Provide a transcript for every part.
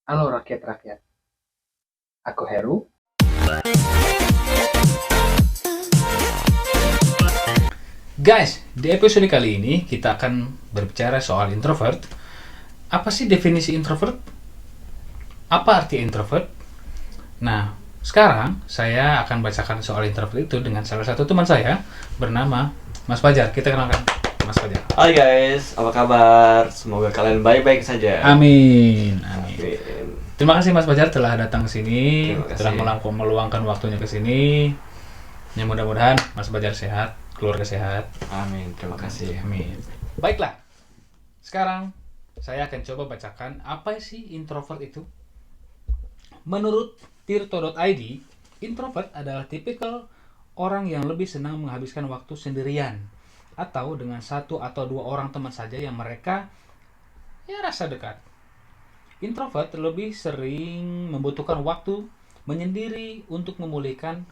Halo rakyat-rakyat, aku Heru. Guys, di episode kali ini kita akan berbicara soal introvert. Apa sih definisi introvert? Apa arti introvert? Nah, sekarang saya akan bacakan soal introvert itu dengan salah satu teman saya bernama Mas Fajar. Kita kenalkan Mas Fajar. Hai guys, apa kabar? Semoga kalian baik-baik saja. Amin. Amin. Amin. Terima kasih Mas Fajar telah datang ke sini, Terima kasih. telah meluangkan waktunya ke sini. Ya mudah-mudahan Mas Fajar sehat, keluarga sehat. Amin, terima kasih. Amin. Baiklah. Sekarang saya akan coba bacakan apa sih introvert itu. Menurut tirto.id, introvert adalah tipikal orang yang lebih senang menghabiskan waktu sendirian atau dengan satu atau dua orang teman saja yang mereka rasa dekat. Introvert lebih sering membutuhkan waktu menyendiri untuk memulihkan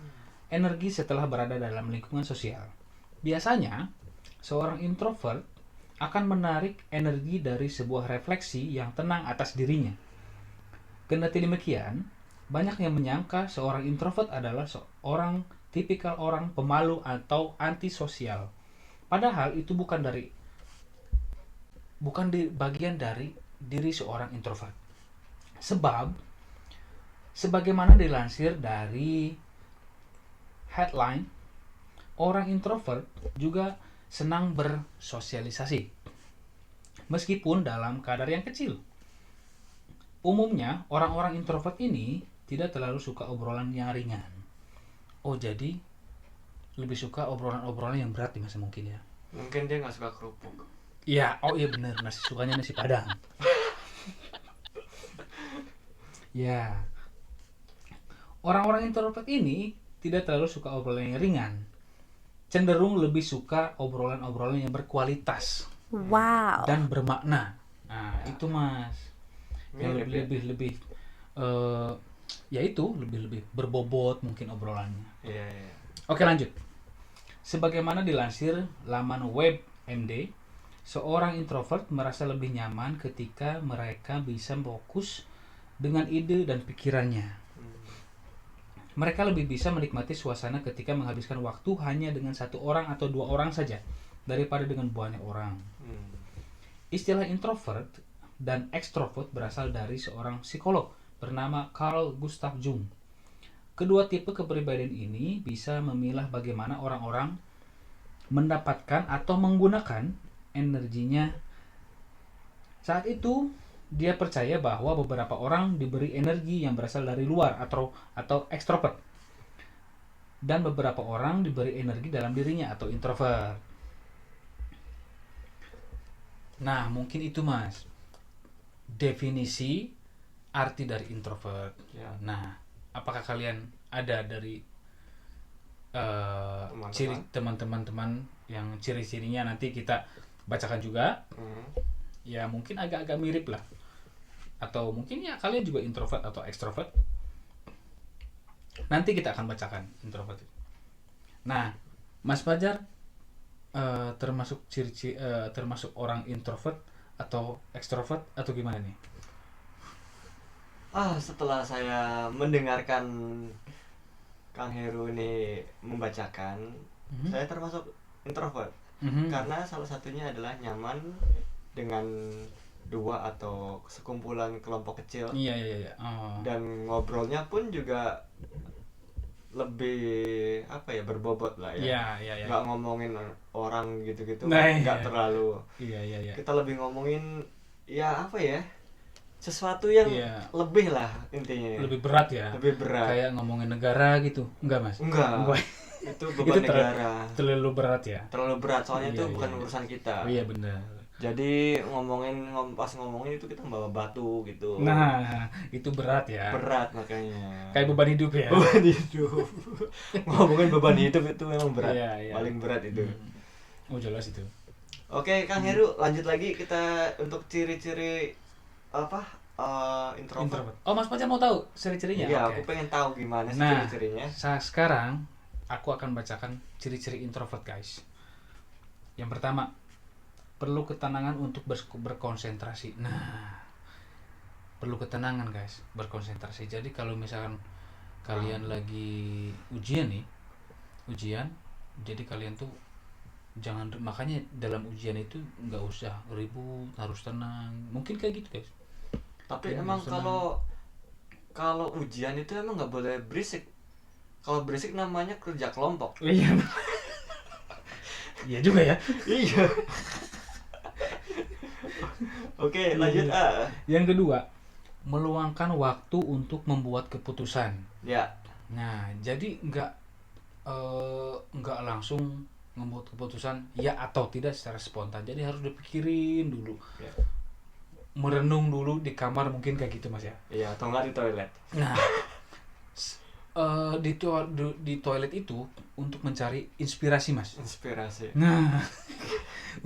energi setelah berada dalam lingkungan sosial. Biasanya, seorang introvert akan menarik energi dari sebuah refleksi yang tenang atas dirinya. Kendati demikian, banyak yang menyangka seorang introvert adalah seorang tipikal orang pemalu atau antisosial. Padahal itu bukan bagian dari diri seorang introvert. Sebab sebagaimana dilansir dari headline, orang introvert juga senang bersosialisasi meskipun dalam kadar yang kecil. Umumnya orang-orang introvert ini tidak terlalu suka obrolan yang ringan. Oh, jadi lebih suka obrolan-obrolan yang berat nih Mas mungkin ya. Mungkin dia nggak suka kerupuk. Iya, oh iya bener, sukanya nasi padang. Ya, orang-orang introvert ini tidak terlalu suka obrolan yang ringan. Cenderung lebih suka obrolan-obrolan yang berkualitas Wow. dan bermakna. Nah, itu Mas. Yang Mirip ya? lebih ya itu lebih berbobot mungkin obrolannya. Iya, iya. Oke, lanjut. Sebagaimana dilansir laman WebMD, seorang introvert merasa lebih nyaman ketika mereka bisa fokus dengan ide dan pikirannya. Mereka lebih bisa menikmati suasana ketika menghabiskan waktu hanya dengan satu orang atau dua orang saja daripada dengan banyak orang. Istilah introvert dan extrovert berasal dari seorang psikolog bernama Carl Gustav Jung. Kedua tipe kepribadian ini bisa memilah bagaimana orang-orang mendapatkan atau menggunakan energinya. Saat itu, dia percaya bahwa beberapa orang diberi energi yang berasal dari luar atau extrovert. Dan beberapa orang diberi energi dalam dirinya atau introvert. Nah, mungkin itu Mas. Definisi arti dari introvert. Ya. Nah, apakah kalian ada dari Teman-teman. ciri teman-teman yang ciri-cirinya nanti kita bacakan juga? Ya mungkin agak-agak mirip lah. Atau mungkin ya kalian juga introvert atau extrovert. Nanti kita akan bacakan introvert. Nah, Mas Fajar termasuk termasuk orang introvert atau extrovert atau gimana nih? Setelah saya mendengarkan Kang Heru ini membacakan, saya termasuk introvert. Karena salah satunya adalah nyaman dengan dua atau sekumpulan kelompok kecil. Iya. Oh. Dan ngobrolnya pun juga lebih berbobot lah ya. Iya. Nggak ngomongin orang gitu-gitu, Nah, nggak iya. terlalu. Iya. Kita lebih ngomongin sesuatu yang lebih lah intinya. Lebih berat ya. Lebih berat. Kayak ngomongin negara gitu. Enggak, Mas? Enggak. Itu beban negara. Terlalu berat ya. Terlalu berat soalnya itu bukan Iya. urusan kita. Oh, iya benar. Jadi pas ngomongin itu kita bawa batu gitu. Nah, itu berat ya. Berat makanya. Kayak beban hidup ya. Beban hidup. Ngomongin beban hidup itu memang berat. Iya. Paling berat itu. Oh, jelas itu. Oke, Kang Heru, lanjut lagi kita untuk ciri-ciri introvert. Oh, Mas Fajar mau tahu ciri-cirinya? Iya, Oke. aku pengen tahu gimana sih Nah, ciri-cirinya. sekarang aku akan bacakan ciri-ciri introvert, guys. Yang pertama, perlu ketenangan untuk berkonsentrasi. Nah, perlu ketenangan guys, berkonsentrasi. Jadi kalau misalkan kalian lagi ujian nih, jadi kalian tuh jangan, makanya dalam ujian itu nggak usah ribut, harus tenang. Mungkin kayak gitu guys. Tapi Kalian emang harus tenang. kalau ujian itu emang nggak boleh berisik. Kalau berisik namanya kerja kelompok. Iya. Iya juga ya. Iya. Oke, lanjut ah. Yang kedua, meluangkan waktu untuk membuat keputusan. Ya. Nah, jadi nggak langsung membuat keputusan ya atau tidak secara spontan. Jadi harus dipikirin dulu, Ya. merenung dulu di kamar, mungkin kayak gitu mas ya. Iya, atau nggak di toilet. Nah, di toilet itu untuk mencari inspirasi mas. Inspirasi. Nah,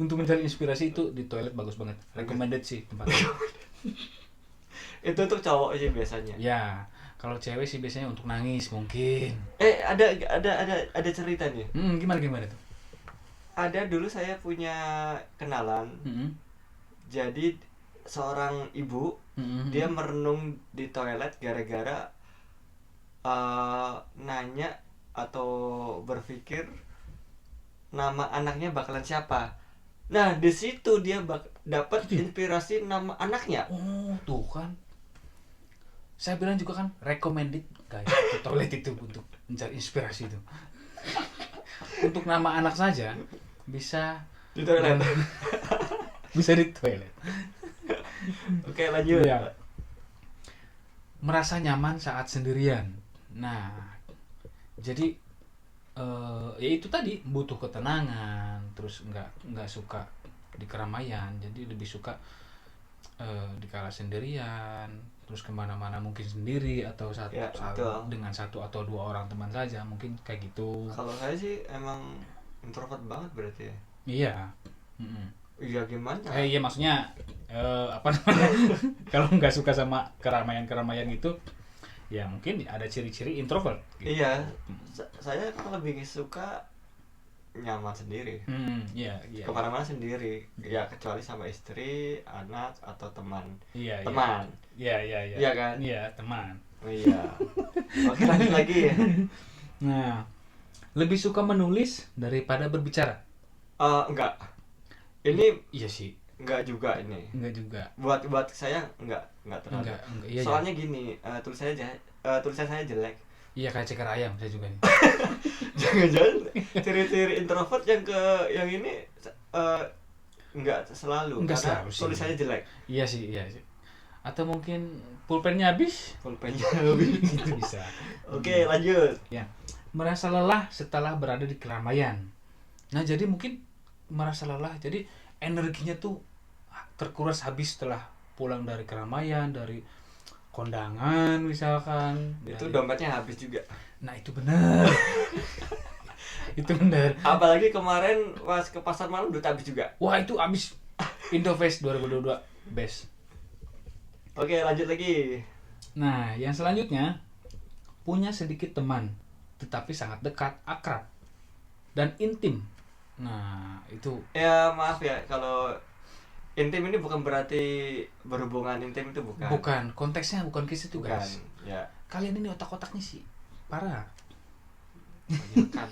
untuk mencari inspirasi itu di toilet bagus banget. Recommended sih tempatnya. Itu untuk cowok aja biasanya. Ya, kalau cewek sih biasanya untuk nangis mungkin. Ada cerita nih. Gimana tuh? Ada dulu saya punya kenalan. Jadi seorang ibu, dia merenung di toilet gara-gara nanya atau berpikir nama anaknya bakalan siapa. Nah, di situ dia dapat inspirasi nama anaknya. Oh, tuh kan. Saya bilang juga kan recommended guys ke toilet itu untuk mencari inspirasi itu. Untuk nama anak saja bisa Di toilet. bisa di toilet. Oke, lanjut. Ya. Merasa nyaman saat sendirian. Nah, jadi ya itu tadi, butuh ketenangan, terus nggak suka di keramaian, jadi lebih suka di kala sendirian, terus kemana-mana mungkin sendiri atau Ya, dengan satu atau dua orang teman saja, mungkin kayak gitu. Kalau saya sih emang introvert banget berarti ya. Iya. Iya, gimana? Iya maksudnya apa namanya? Kalau nggak suka sama keramaian gitu, ya mungkin ada ciri-ciri introvert. Gitu. Iya, saya kan lebih suka nyaman sendiri. Iya. Kemana-mana sendiri, ya kecuali sama istri, anak atau teman. Iya. Teman. Iya. Iya kan? Iya, teman. Oh, iya. Oke, lanjut lagi. Nah, lebih suka menulis daripada berbicara. Enggak. Ini Iya sih. enggak juga ini. Enggak juga. Buat saya enggak terlalu. Enggak, iya. Soalnya gini, tulisan saya jelek. Iya, kayak ceker ayam saya juga nih. Jangan-jangan ciri-ciri introvert yang ini enggak selalu, Enggak karena selalu sih. tulisannya jelek. Iya sih. Atau mungkin pulpennya habis? Pulpennya habis. Itu bisa. Oke, lanjut. Ya. Merasa lelah setelah berada di keramaian. Nah, jadi mungkin merasa lelah, jadi energinya tuh terkuras habis setelah pulang dari keramaian, dari kondangan misalkan. Itu dompetnya habis juga. Nah, itu benar. Itu benar. Apalagi kemarin pas ke pasar malam udah habis juga. Wah, itu habis. Indofest 2022 best. Oke, lanjut lagi. Nah, yang selanjutnya, punya sedikit teman tetapi sangat dekat, akrab dan intim. Nah, itu Ya, maaf ya kalau intim ini bukan berarti berhubungan intim, itu bukan. bukan, konteksnya bukan ke situ Bukan. guys. Ya. Kalian ini otak-otaknya sih parah. Kan.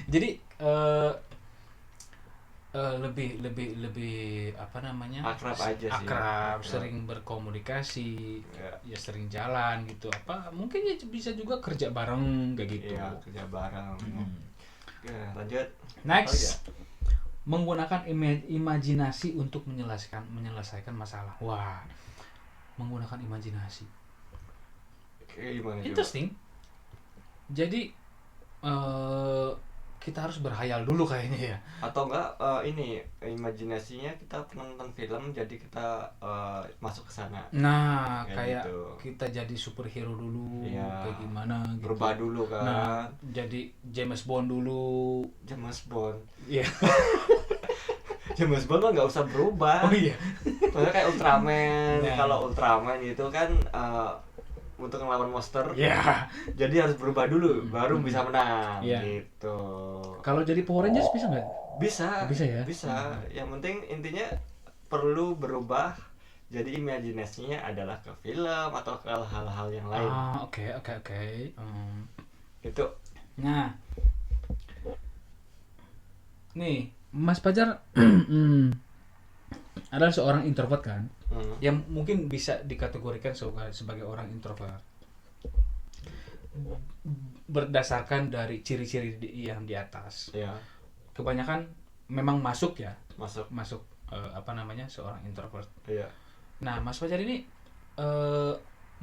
Jadi lebih apa namanya, Akrab aja sih. akrab, sering berkomunikasi, ya sering jalan gitu, apa mungkin ya bisa juga kerja bareng kayak gitu. Iya, kerja bareng. Oke, lanjut. Next. Oh, ya. Menggunakan imajinasi untuk menyelesaikan masalah. Wah, menggunakan imajinasi. Oke, gimana? Interesting. Jadi kita harus berhayal dulu kayaknya ya. Atau enggak, ini imajinasinya kita pernah nonton film, jadi kita masuk ke sana. Nah, Kayak kayak gitu. kita jadi superhero dulu, Iya. kayak gimana gitu. Berubah dulu kan. Nah, jadi James Bond dulu. James Bond. Iya. James Bond mah nggak usah berubah. Oh iya. Soalnya kayak Ultraman. Nah. Kalau Ultraman itu kan untuk ngelawan monster, Iya. jadi harus berubah dulu baru bisa menang. Iya. Gitu. Kalau jadi Power Rangers bisa nggak? Bisa. Bisa ya? Bisa. Yang penting intinya perlu berubah Jadi imajinasinya adalah ke film atau ke hal-hal yang lain. Oke. Itu. Nah, nih Mas Fajar adalah seorang introvert kan, yang mungkin bisa dikategorikan sebagai orang introvert berdasarkan dari ciri-ciri yang di atas. Ya. Kebanyakan memang masuk seorang introvert. Iya. Nah, Mas Fajar ini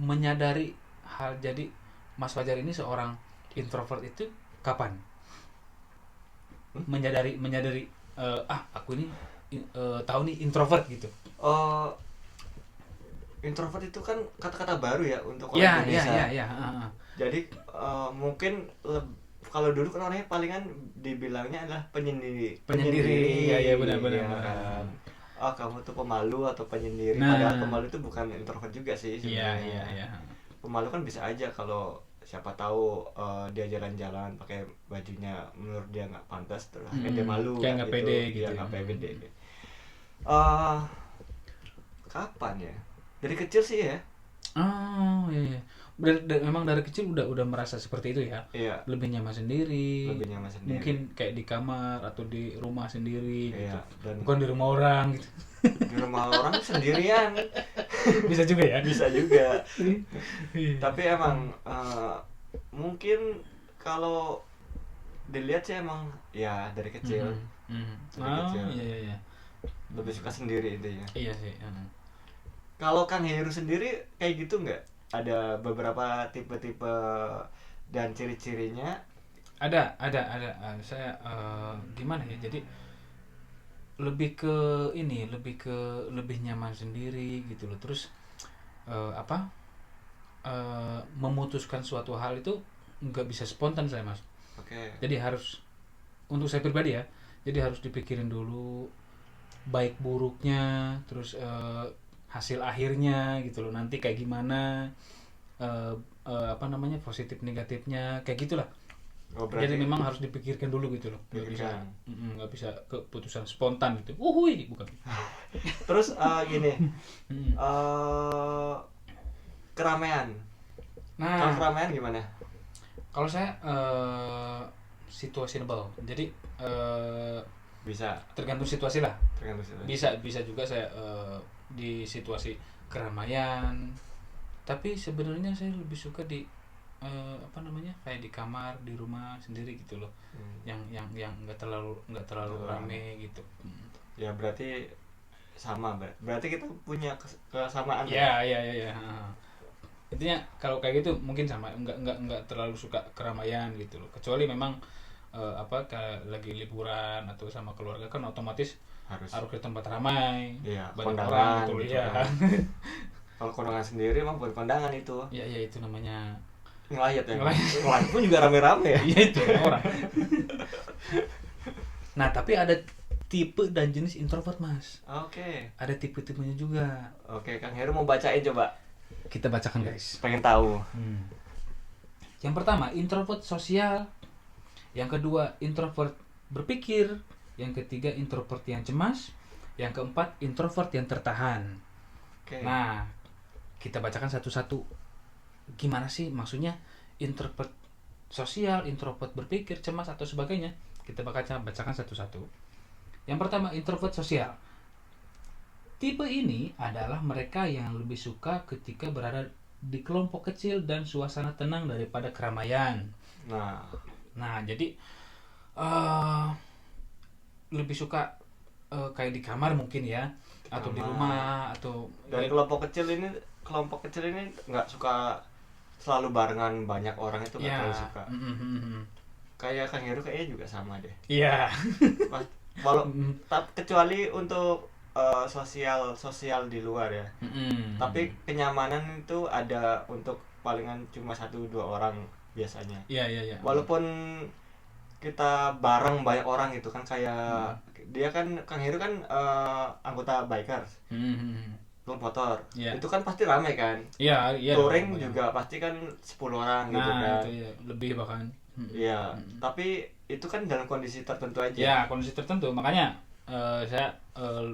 menyadari hal, jadi Mas Fajar ini seorang introvert itu kapan? Menyadari aku ini tahu nih introvert gitu. Introvert itu kan kata-kata baru ya untuk orang Indonesia. Iya. Jadi mungkin kalau dulu kan orangnya palingan dibilangnya adalah penyendiri. Iya, benar. Kan? Kamu tuh pemalu atau penyendiri. Nah. Padahal pemalu itu bukan introvert juga sih sebenarnya. Iya. Pemalu kan bisa aja kalau siapa tahu dia jalan-jalan pakai bajunya menurut dia nggak pantas, terus dia malu. Kayak nggak pede gitu. Nggak pede. Kapan ya? Dari kecil sih ya. Iya. Memang dari kecil udah merasa seperti itu ya. Iya. Lebih nyaman sendiri. Mungkin kayak di kamar atau di rumah sendiri gitu. Dan bukan di rumah orang gitu. Di rumah orang sendirian. Bisa juga ya? Bisa juga. Tapi emang mungkin kalau dilihat sih emang ya dari kecil. Iya. Lebih suka sendiri intinya. Iya sih. Kalau Kang Heru sendiri kayak gitu nggak? Ada beberapa tipe-tipe dan ciri-cirinya? Ada. Saya gimana ya? Jadi lebih nyaman sendiri gitu loh. Terus memutuskan suatu hal itu nggak bisa spontan saya, Mas. Oke. Jadi harus, untuk saya pribadi ya, jadi harus dipikirin dulu baik buruknya, terus hasil akhirnya gitu loh, nanti kayak gimana, positif negatifnya kayak gitulah. Jadi memang harus dipikirkan dulu gitu loh, nggak bisa keputusan spontan gitu. Bukan. Terus gini, keramaian. Nah, kalau keramaian gimana? Kalau saya situasional, jadi bisa tergantung situasi lah. Bisa juga saya di situasi keramaian, tapi sebenarnya saya lebih suka di kayak di kamar, di rumah sendiri gitu loh. Yang nggak terlalu rame gitu. Ya berarti sama, berarti kita punya kesamaan. Iya. Intinya kalau kayak gitu mungkin sama, nggak terlalu suka keramaian gitu loh. Kecuali memang kayak lagi liburan atau sama keluarga kan otomatis harus ke tempat ramai, banyak orang gitu ya. Kalau kondangan sendiri emang bukan kondangan itu. Iya, itu namanya ngelayat ya. Ngelayat pun juga rame-rame ya. Iya, itu orang. Nah, tapi ada tipe dan jenis introvert, Mas. Oke. Ada tipe-tipenya juga. Oke, Kang Heru mau bacain coba. Kita bacakan, guys. Pengen tahu. Yang pertama, introvert sosial. Yang kedua, introvert berpikir. Yang ketiga, introvert yang cemas. Yang keempat, introvert yang tertahan. Okay. Nah, kita bacakan satu-satu. Gimana sih maksudnya introvert sosial, introvert berpikir, cemas atau sebagainya? Kita bacakan satu-satu. Yang pertama, introvert sosial. Tipe ini adalah mereka yang lebih suka ketika berada di kelompok kecil dan suasana tenang daripada keramaian. Nah, jadi lebih suka kayak di kamar mungkin ya, atau di rumah, atau dan kelompok kecil ini nggak suka selalu barengan banyak orang, itu nggak terlalu suka. Kayak Kang Heru kayaknya juga sama deh. Iya. Kecuali untuk sosial di luar ya. Tapi kenyamanan itu ada untuk palingan cuma 1-2 orang biasanya. Iya. Walaupun kita bareng banyak orang gitu kan, kayak dia kan, Kang Heru kan anggota bikers, klub motor. Itu kan pasti ramai kan. Iya. Touring juga pasti kan 10 orang gitu kan. Itu ya, lebih bahkan. Iya, tapi itu kan dalam kondisi tertentu aja. Ya, kondisi tertentu. Makanya saya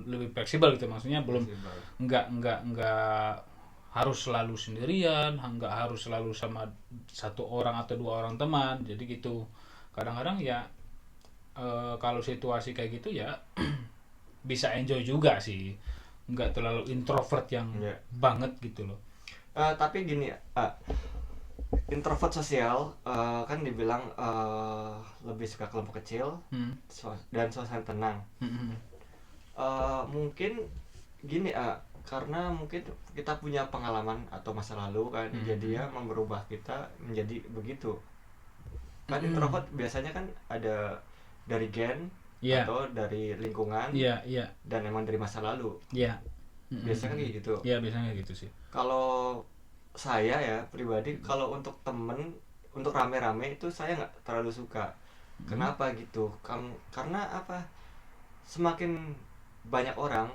lebih fleksibel gitu, maksudnya belum nggak harus selalu sendirian, nggak harus selalu sama satu orang atau dua orang teman, jadi gitu. Kadang-kadang ya kalau situasi kayak gitu ya bisa enjoy juga sih, nggak terlalu introvert yang banget gitu loh. Tapi gini, introvert sosial kan dibilang lebih suka kelompok kecil dan suasana tenang. Mungkin gini, karena mungkin kita punya pengalaman atau masa lalu kan, jadi ya merubah kita menjadi begitu. Kan introvert biasanya kan ada dari gen atau dari lingkungan dan emang dari masa lalu. Biasanya kan kayak gitu. Biasanya gitu sih. Kalau saya ya pribadi, kalau untuk temen, untuk rame-rame itu saya nggak terlalu suka. Kenapa gitu? Karena apa? Semakin banyak orang,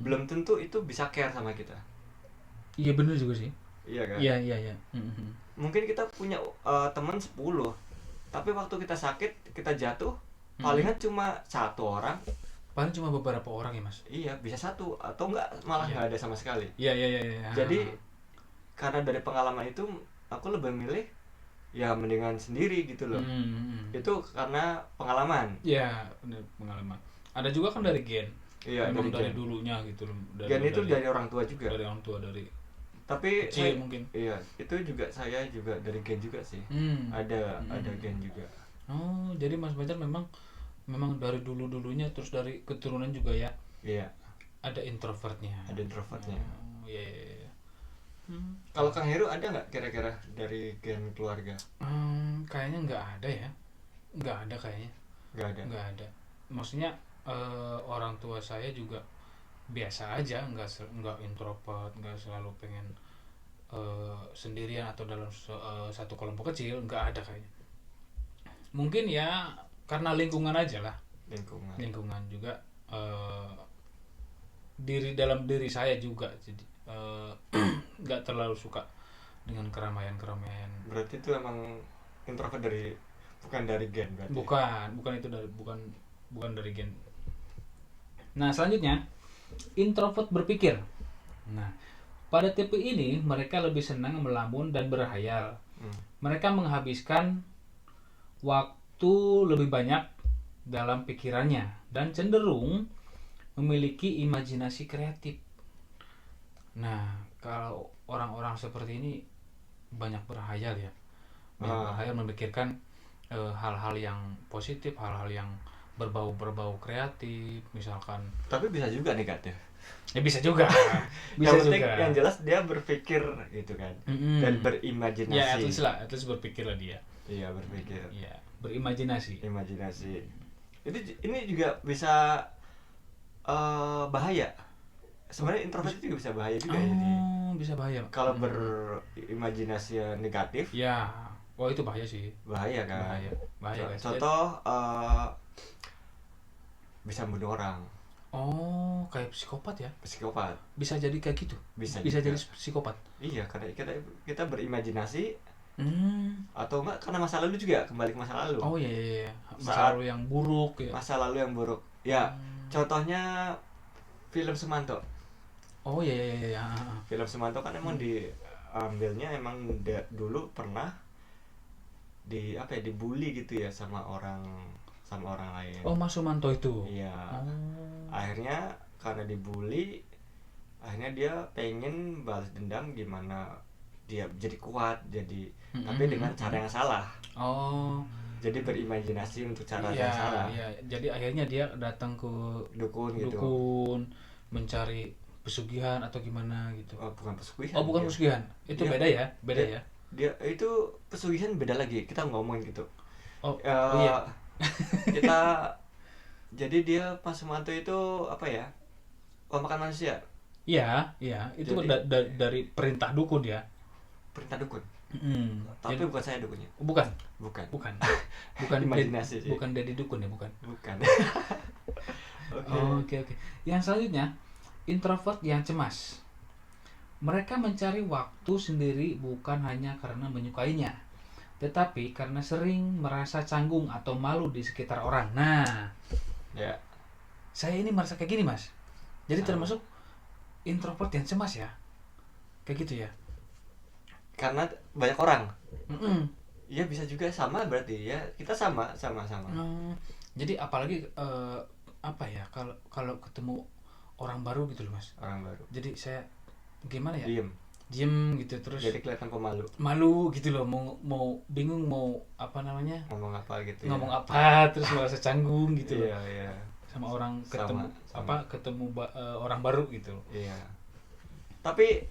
belum tentu itu bisa care sama kita. Iya benar juga sih. Iya kan? Iya. Mungkin kita punya teman 10, tapi waktu kita sakit, kita jatuh, palingan cuma satu orang. Paling cuma beberapa orang ya mas. Iya, bisa satu atau enggak malah nggak ada sama sekali. Iya. Jadi karena dari pengalaman itu aku lebih milih ya mendingan sendiri gitu loh. Itu karena pengalaman. Iya, pengalaman. Ada juga kan dari gen. Iya, memang dari dulunya gitu loh. Gen itu dari orang tua juga. Dari orang tua, dari tapi kecil mungkin. Iya, itu juga saya juga dari gen juga sih. Ada gen juga. Oh, jadi Mas Fajar memang dari dulunya, terus dari keturunan juga ya. Iya. Ada introvertnya. Ada introvertnya. Oh, iya. Kalau Kang Heru ada nggak kira-kira dari gen keluarga? Kayaknya nggak ada ya. Nggak ada kayaknya. Nggak ada. Maksudnya orang tua saya juga biasa aja, nggak introvert, nggak selalu pengen sendirian atau dalam satu kelompok kecil, nggak ada kayaknya. Mungkin ya karena lingkungan aja lah. Lingkungan juga dalam diri saya juga, jadi nggak terlalu suka dengan keramaian. Berarti itu emang introvert bukan dari gen berarti. Bukan dari gen. Nah, selanjutnya introvert berpikir. Nah, pada tipe ini mereka lebih senang melamun dan berhayal. Mereka menghabiskan waktu lebih banyak dalam pikirannya dan cenderung memiliki imajinasi kreatif. Nah, kalau orang-orang seperti ini banyak berhayal ya. Berhayal, memikirkan hal-hal yang positif, hal-hal yang berbau kreatif misalkan. Tapi bisa juga negatif. Ya bisa juga. Bisa juga. Yang jelas dia berpikir gitu kan. Dan berimajinasi. Ya, at least berpikirlah dia. Iya, berpikir. Iya, berimajinasi. Ini juga bisa bahaya. Sebenarnya introvert itu juga bisa bahaya juga ya. Bisa bahaya. Kalau berimajinasi negatif. Ya. Oh, itu bahaya sih. Bahaya kan. Bahaya. Contoh bisa membunuh orang. Oh, kayak psikopat ya? Psikopat. Bisa jadi kayak gitu. Bisa jadi psikopat. Iya, karena kita berimajinasi. Atau enggak karena masa lalu juga, kembali ke masa lalu. Oh iya. Masa lalu yang buruk ya. Masa lalu yang buruk. Ya, contohnya film Sumanto. Oh iya. Film Sumanto kan emang diambilnya emang dulu pernah dibully gitu ya sama orang lain. Oh, Mas Sumanto itu. Iya. Akhirnya karena dibully, akhirnya dia pengen balas dendam, gimana dia jadi kuat, tapi dengan cara yang salah. Oh. Jadi berimajinasi untuk cara yang salah. Iya. Jadi akhirnya dia datang ke dukun mencari pesugihan atau gimana gitu. Oh, bukan pesugihan. Oh, bukan pesugihan. Itu beda ya? Dia itu pesugihan beda lagi. Kita ngomongin gitu. Iya. Jadi dia Pak Sumanto itu apa ya? Makan manusia. Iya. Itu dari perintah dukun ya. Perintah dukun. Tapi bukan saya dukunnya. Bukan. Bukan imajinasi sih. Bukan dari dukun ya, bukan. Oke. Yang selanjutnya, introvert yang cemas. Mereka mencari waktu sendiri bukan hanya karena menyukainya, tetapi karena sering merasa canggung atau malu di sekitar orang. Nah, ya. saya ini merasa kayak gini mas. Jadi Sama. termasuk introvert yang cemas ya, kayak gitu ya. Karena banyak orang. Mm-mm. Iya bisa juga sama berarti ya, kita sama. Jadi apalagi apa ya, kalau kalau ketemu orang baru gitu loh mas. Orang baru. Jadi saya gimana ya? Diem. Diem gitu, terus Jadi kelihatan pemalu. malu gitu loh, mau bingung mau apa namanya, Ngomong apa gitu ngomong ya. apa, terus merasa canggung gitu loh Iya. sama orang, Sama. ketemu orang baru gitu loh. Iya. Tapi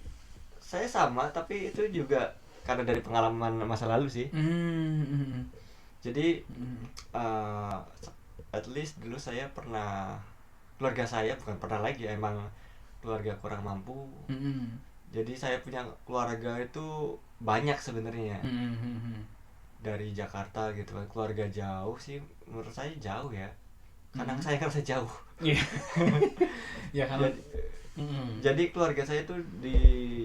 saya sama, tapi itu juga karena dari pengalaman masa lalu sih. Jadi uh, at least dulu saya pernah, keluarga saya bukan pernah lagi, emang keluarga kurang mampu. Jadi saya punya keluarga itu banyak sebenarnya. Dari Jakarta gitu kan, keluarga jauh sih, menurut saya jauh ya. Karena saya ngerasa jauh. Iya. Ya kan. Jadi keluarga saya tuh di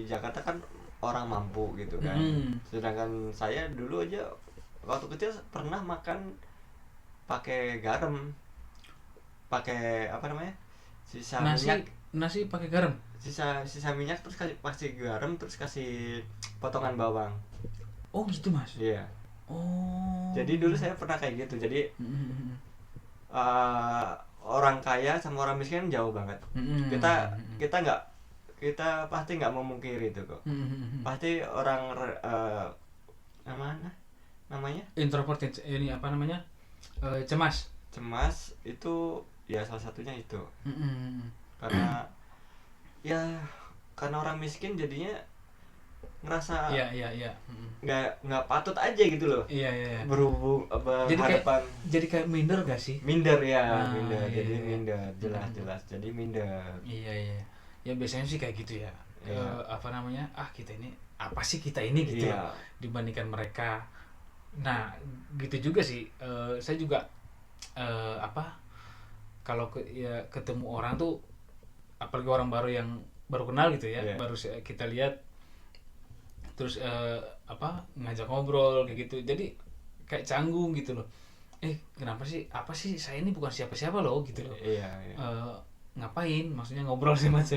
Jakarta kan orang mampu gitu kan. Sedangkan saya dulu aja waktu kecil pernah makan pakai garam, pakai apa namanya, sisa minyak. Nasi pakai garam. Sisa minyak, terus kasih garam, terus kasih potongan bawang. Oh gitu mas. Iya. Oh. Jadi dulu saya pernah kayak gitu. Jadi orang kaya sama orang miskin jauh banget. Kita pasti nggak memungkiri itu kok. Pasti orang namanya introvert ini apa namanya, cemas itu ya, salah satunya itu. Karena ya karena orang miskin jadinya ngerasa nggak patut aja gitu loh. Iya. Berhubung berhadapan. Jadi kayak minder gak sih? Minder ya. Minder. Jadi minder, jelas jadi minder. Iya. Ya biasanya sih kayak gitu ya. Iya. Apa namanya, kita ini apa sih, kita ini gitu. Iya. Dibandingkan mereka. Nah gitu juga sih. Saya juga kalau ketemu orang tuh, apalagi orang baru yang baru kenal gitu ya, Yeah. baru kita lihat, terus ngajak ngobrol kayak gitu, jadi kayak canggung gitu loh. Kenapa sih, apa sih, saya ini bukan siapa-siapa loh gitu loh. Iya. Ngapain maksudnya ngobrol sih mas,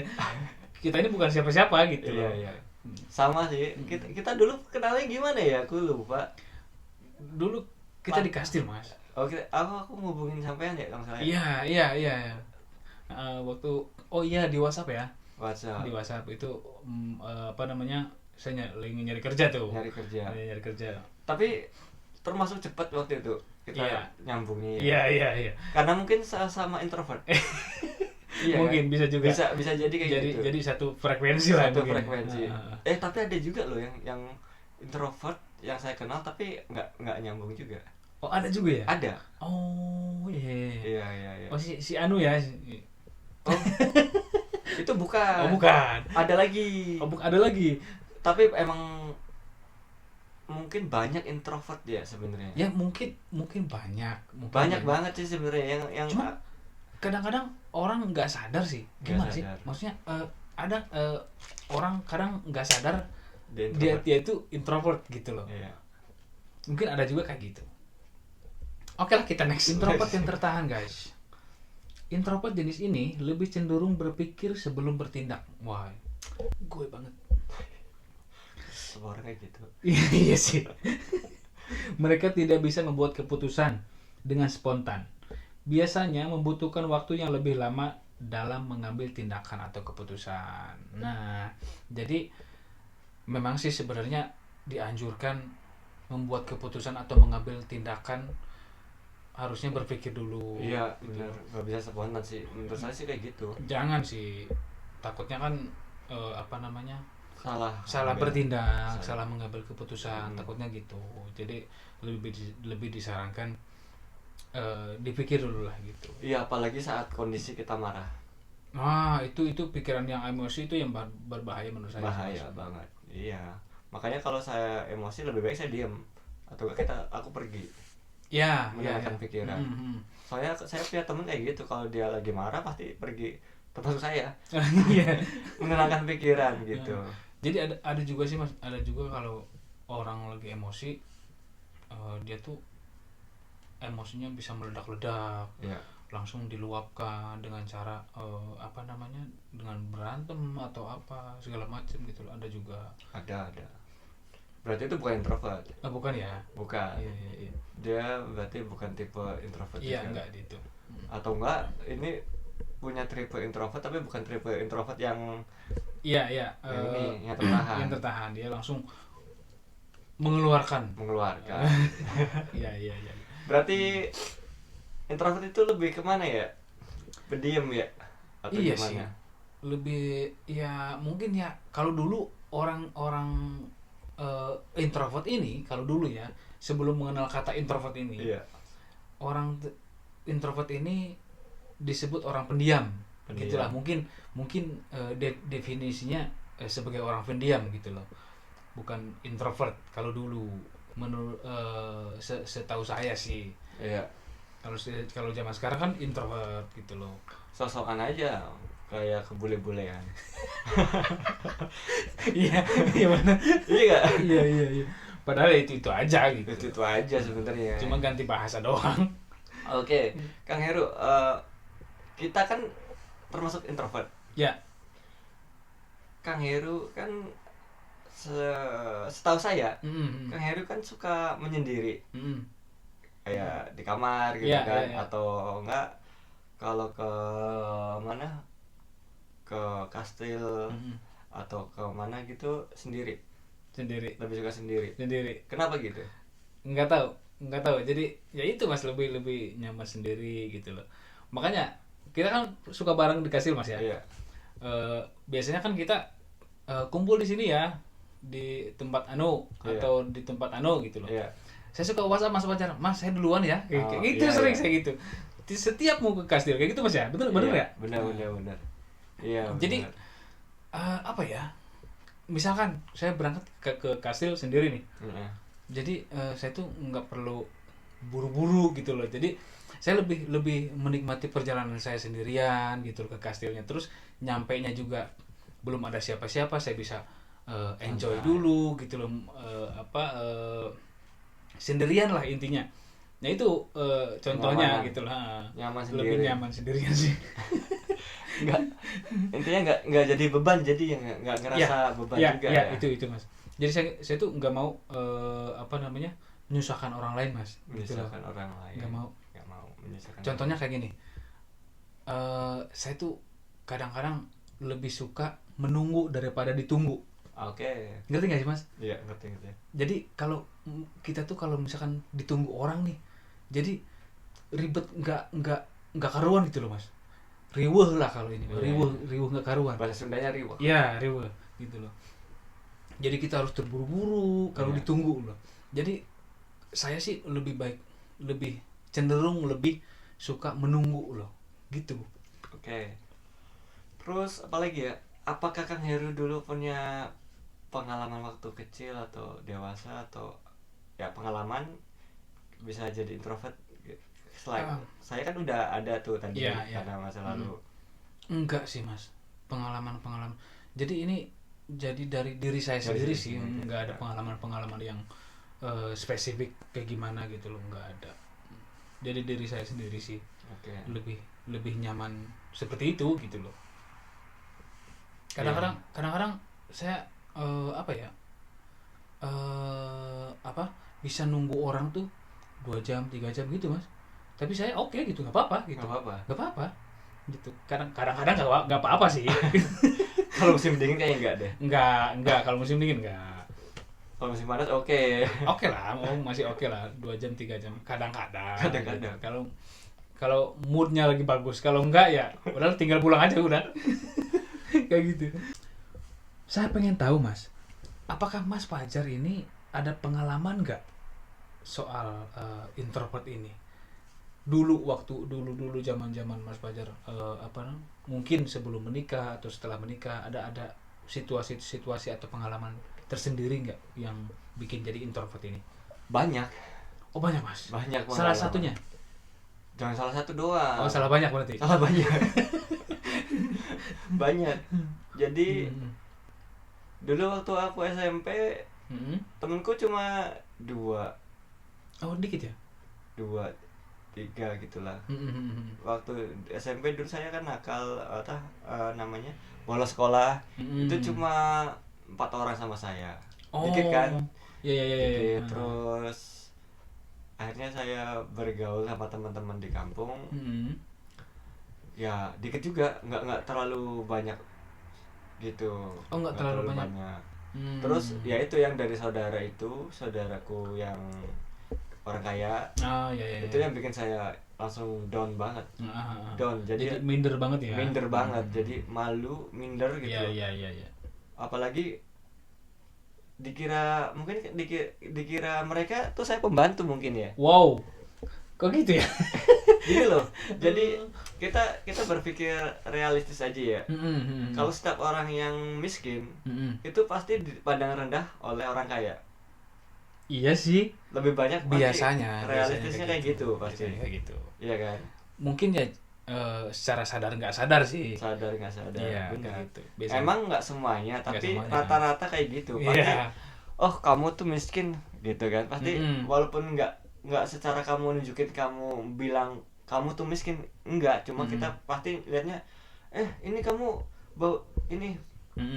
kita ini bukan siapa-siapa gitu loh. Iya. Sama sih. Kita dulu kenalnya gimana ya, aku lupa. Dulu kita di kastil mas. Oke, aku ngubungin sampean ya kalau saya. Iya. Waktu di WhatsApp ya. WhatsApp. Di WhatsApp itu apa namanya, saya lagi nyari kerja tuh. Nyari kerja. Tapi termasuk cepat waktu itu kita nyambungnya. Iya. Karena mungkin sama introvert. Iya, mungkin kan? Bisa juga. Bisa jadi kayak gitu. Jadi satu frekuensi lah. Satu frekuensi. Tapi ada juga loh yang introvert yang saya kenal tapi nggak nyambung juga. Oh ada juga ya? Ada. Oh iya. Iya. Oh si Anu ya? Oh, itu bukan. Oh bukan. Ada lagi. Ada lagi. Tapi emang mungkin banyak introvert ya sebenarnya. Ya mungkin banyak. Banyak banget sih sebenarnya yang. Cuma kadang-kadang orang nggak sadar sih. Gimana sih? Maksudnya ada orang kadang nggak sadar dia itu introvert gitu loh. Iya. Mungkin ada juga kayak gitu. Oke lah, kita next. Introvert yang tertahan guys. Introvert jenis ini lebih cenderung berpikir sebelum bertindak. Wah, gue banget. Semua orang kayak gitu. Iya sih. Mereka tidak bisa membuat keputusan dengan spontan. Biasanya membutuhkan waktu yang lebih lama dalam mengambil tindakan atau keputusan. Nah, jadi memang sih sebenarnya dianjurkan membuat keputusan atau mengambil tindakan harusnya berpikir dulu. Iya, benar. Gak bisa spontan sih. Menurut saya sih kayak gitu. Jangan sih. Takutnya kan salah bertindak, salah mengambil keputusan. Takutnya gitu. Jadi lebih disarankan dipikir dulu lah gitu. Iya, apalagi saat kondisi kita marah. Itu pikiran yang emosi itu yang berbahaya menurut saya. Bahaya banget. Iya. Makanya kalau saya emosi lebih baik saya diam atau aku pergi. Ya, menenangkan pikiran. Soalnya saya punya temen kayak gitu, kalau dia lagi marah pasti pergi, termasuk saya. Iya. Menenangkan pikiran gitu. Jadi ada juga sih mas, ada juga kalau orang lagi emosi, dia tuh emosinya bisa meledak-ledak. Ya. langsung diluapkan dengan cara apa namanya, dengan berantem atau apa segala macam gitu loh. Ada juga. Ada. Berarti itu bukan introvert. Bukan ya. Bukan. Iya. Dia berarti bukan tipe introvert Iya, juga. enggak gitu. Atau enggak ini punya tipe introvert tapi bukan tipe introvert yang Iya, yang tertahan. yang tertahan, dia langsung mengeluarkan. Iya. Berarti introvert itu lebih kemana ya? Pendiam ya? Atau Iya gimana? sih. Lebih ya mungkin ya, kalau dulu orang-orang introvert ini, kalau dulu ya, sebelum mengenal kata introvert ini, Iya. introvert ini disebut orang pendiam. Pendiam. Gitulah mungkin definisinya sebagai orang pendiam gitu loh, bukan introvert kalau dulu, menurut setahu saya sih. Iya. Kalau zaman sekarang kan introvert gitu loh. Sosokan aja kayak kebule-bulean. Iya mana. Iya gak? Iya, padahal itu aja gitu. Itu aja sebenarnya. Cuma ganti bahasa doang. Oke, Kang Heru, kita kan termasuk introvert. Ya. Kang Heru kan setahu saya, Kang Heru kan suka menyendiri. Kayak di kamar gitu kan. Ya. Atau enggak kalau ke mana, ke kastil atau ke mana gitu sendiri. Lebih suka sendiri. Kenapa gitu? Nggak tahu. Jadi ya itu Mas, lebih nyaman sendiri gitu loh. Makanya kita kan suka bareng di kastil Mas ya. Iya. Biasanya kan kita kumpul di sini ya, di tempat atau di tempat gitu loh. Iya. Saya suka WhatsApp Mas Fajar, Mas saya duluan ya. Kayak gitu, iya, sering iya. saya gitu. Setiap mau ke kastil kayak gitu Mas ya. Betul ya? Benar. Iya. Jadi apa ya? Misalkan saya berangkat ke kastil sendiri nih. Jadi saya tuh nggak perlu buru-buru gitu loh. Jadi saya lebih menikmati perjalanan saya sendirian gitu loh ke kastilnya. Terus nyampainya juga belum ada siapa-siapa, saya bisa enjoy dulu gitu loh. Sendirian lah intinya. Nah itu contohnya gitu lah. Nyaman sendiri. Lebih nyaman sendirian sih. Intinya nggak jadi beban, jadi nggak ngerasa beban juga ya. Itu Mas. Jadi saya tuh nggak mau menyusahkan orang lain Mas. Menyusahkan orang lain. Nggak mau menyusahkan. Contohnya kayak gini. Saya tuh kadang-kadang lebih suka menunggu daripada ditunggu. Oke. Ngerti nggak sih Mas? Iya, ngerti. Jadi kalau kita tuh kalau misalkan ditunggu orang nih, jadi ribet nggak karuan gitu loh Mas. Riweuh lah kalau ini. Riweuh nggak karuan. Bahasa Sundanya riweuh. Iya, riweuh gitu loh. Jadi kita harus terburu-buru kalau ditunggu loh. Jadi saya sih lebih cenderung lebih suka menunggu loh, gitu. Oke. Terus apalagi ya? Apakah Kang Heru dulu punya pengalaman waktu kecil atau dewasa atau ya pengalaman bisa jadi introvert? Selain saya kan udah ada tuh tadi karena masa lalu. Enggak sih Mas, pengalaman. Jadi ini jadi dari diri saya sendiri sih, nggak ada pengalaman yang spesifik kayak gimana gitu loh, nggak ada. Jadi diri saya sendiri sih. Lebih nyaman seperti itu gitu loh. Kadang-kadang saya bisa nunggu orang tuh 2 jam 3 jam gitu Mas, tapi saya oke gitu, nggak apa-apa gitu. Nggak apa-apa gitu. Kadang-kadang nggak apa-apa sih. Kalau musim dingin kayaknya enggak deh. Enggak, kalau musim dingin enggak. Kalau musim panas oke. Oke lah, masih oke lah, 2 jam 3 jam kadang-kadang. Kadang-kadang. Kalau moodnya lagi bagus, kalau enggak ya udah tinggal pulang aja udah. Kayak gitu. Saya pengen tahu Mas, apakah Mas Fajar ini ada pengalaman nggak soal introvert ini? Dulu zaman Mas Fajar mungkin sebelum menikah atau setelah menikah, ada situasi atau pengalaman tersendiri nggak yang bikin jadi introvert ini? Banyak. Oh banyak Mas. Banyak. Salah satunya? Jangan salah satu doang. Oh salah banyak berarti. Salah banyak. Banyak. Jadi dulu waktu aku SMP temenku cuma 2. Oh dikit ya? 2. tiga gitulah. Waktu SMP dulu saya kan nakal namanya bolos sekolah. Itu cuma 4 orang sama saya. Dikit kan? Iya. Dikit. Terus akhirnya saya bergaul sama teman-teman di kampung. Ya dikit juga, nggak terlalu banyak gitu. Nggak terlalu banyak. Terus ya itu yang dari saudaraku yang orang kaya. Iya. Itu yang bikin saya langsung down banget. Down. Jadi minder banget ya. Minder banget. Jadi malu, minder gitu. Iya. Apalagi dikira mereka tuh saya pembantu mungkin ya. Wow. Kok gitu ya? Gitu loh. Jadi kita berpikir realistis aja ya. Kalau setiap orang yang miskin itu pasti dipandang rendah oleh orang kaya. Iya sih. Lebih banyak biasanya realistisnya kayak gitu pasti. Kayak gitu. Iya kan? Mungkin ya secara sadar nggak sadar sih. Sadar nggak sadar. Iya, benar. gitu. Emang nggak semuanya, tapi rata-rata kayak gitu. Pasti, oh kamu tuh miskin gitu kan? Pasti walaupun nggak secara kamu nunjukin, kamu bilang kamu tuh miskin, enggak, cuma kita pasti lihatnya ini kamu ini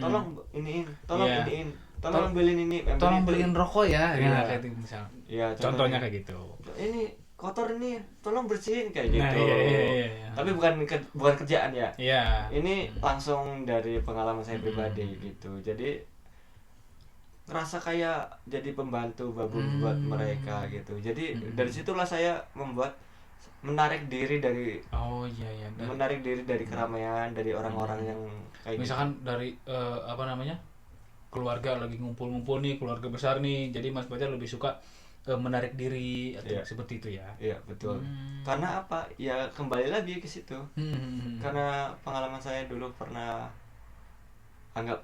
tolong iniin, tolong beliin ini, tolong beliin rokok ya, ya kayak gitu misal. Iya, contohnya kayak gitu. Ini kotor ini, tolong bersihin kayak gitu. Iya. Tapi bukan kerjaan ya. Iya. Ini langsung dari pengalaman saya pribadi gitu. Jadi ngerasa kayak jadi pembantu babon buat mereka gitu. Jadi dari situlah saya menarik diri dari menarik diri dari keramaian, dari orang-orang yang kayak misalkan gitu. Dari keluarga lagi ngumpul-ngumpul nih, keluarga besar nih, jadi Mas Fajar lebih suka menarik diri atau seperti itu ya. Iya, betul. Karena apa? Ya kembali lagi ke situ. Karena pengalaman saya dulu pernah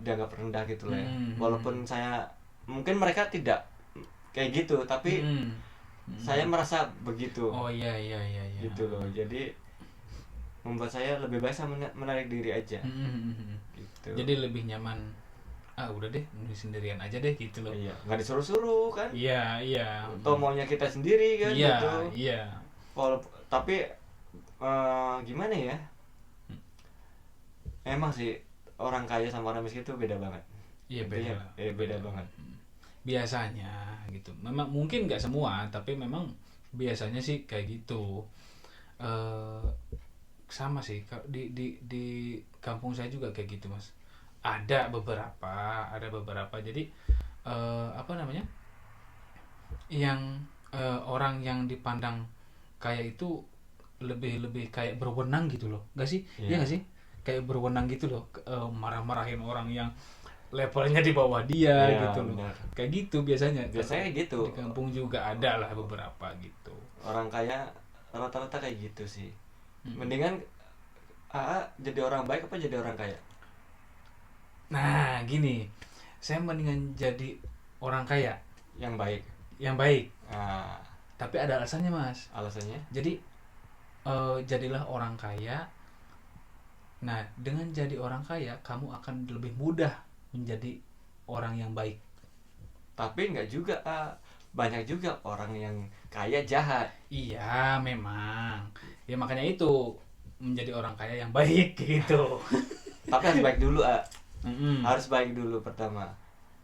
dianggap rendah gitu lah ya. Walaupun saya, mungkin mereka tidak kayak gitu, tapi saya merasa begitu. Oh iya. Gitu loh. Jadi membuat saya lebih baik menarik diri aja. Gitu. Jadi lebih nyaman. Udah deh, sendirian aja deh gitu loh. Iya, nggak disuruh-suruh kan? Iya. Toh maunya kita sendiri kan gitu. Iya. Tapi gimana ya? Emang sih orang kaya sama orang miskin itu beda banget. Iya, beda banget. Biasanya gitu. Memang mungkin nggak semua, tapi memang biasanya sih kayak gitu. Sama sih di kampung saya juga kayak gitu, Mas. Ada beberapa. Jadi yang orang yang dipandang kaya itu lebih kayak berwenang gitu loh, nggak sih? Iya nggak sih? Kayak berwenang gitu loh, marah-marahin orang yang levelnya di bawah dia gitu loh. Kayak gitu biasanya gitu. Di kampung juga ada lah beberapa gitu. Orang kaya rata-rata kayak gitu sih. Mendingan jadi orang baik apa jadi orang kaya? Nah gini, saya mendingan jadi orang kaya yang baik. Tapi ada alasannya, Mas. Alasannya? Jadi jadilah orang kaya. Nah, dengan jadi orang kaya, kamu akan lebih mudah menjadi orang yang baik. Tapi enggak juga, banyak juga orang yang kaya jahat. Iya, memang. Ya makanya itu menjadi orang kaya yang baik gitu. Tapi harus baik dulu, harus baik dulu pertama.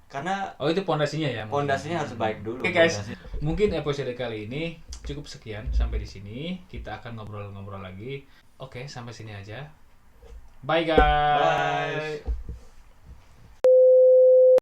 Karena itu pondasinya ya. Pondasinya harus baik dulu. Oke, guys. Mungkin episode kali ini cukup sekian, sampai di sini. Kita akan ngobrol-ngobrol lagi. Oke, sampai sini aja. Bye guys. Bye.